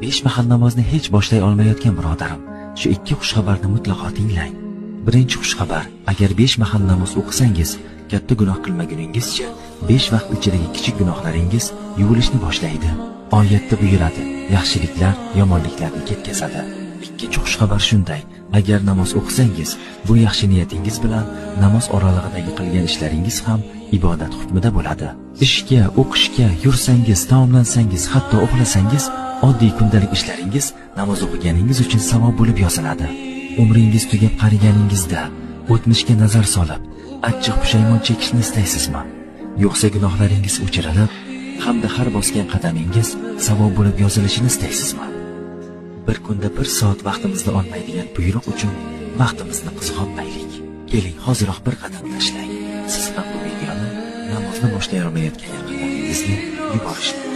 5 mahal namozni hech boshlay olmayotgan birodarim, shu 2 xushxabarni mutlaqo tinglang. Birinchi xushxabar: agar 5 mahal namoz o'qisangiz, katta gunoh qilmaguningizcha 5 vaqt ichidagi kichik gunohlaringiz yuvilishni boshlaydi. Oyatda buyuradi: yaxshiliklar yomonliklarni ketkazadi. Ikkinchi xushxabar shunday: agar namoz o'qisangiz, bu yaxshi niyatingiz bilan namoz oralig'idagi qilgan ishlaringiz ham ibodat hukmida bo'ladi. Ishga, o'qishga yursangiz, taomlansangiz, hatto uxlasangiz, oddiy kundalik ishlaringiz namoz o'qiganingiz uchun savob bo'lib yoziladi. Umringiz tugab qariganingizda o'tmishga nazar solib, achchiq pushaymon chekishni istaysizmi? Yo'qsa gunohlaringiz o'chirilib, hamda har bosgan qadamingiz savob bo'lib yozilishini istaysizmi? Bir kunda 1 soat vaqtimizni olmaydigan buyruq uchun vaqtimizni qizg'onmaylik. Keling, hoziroq bir qadam tashlang. Siz ham bu videoni namozni boshlay olmayotgan yaqinlaringizni yuborishni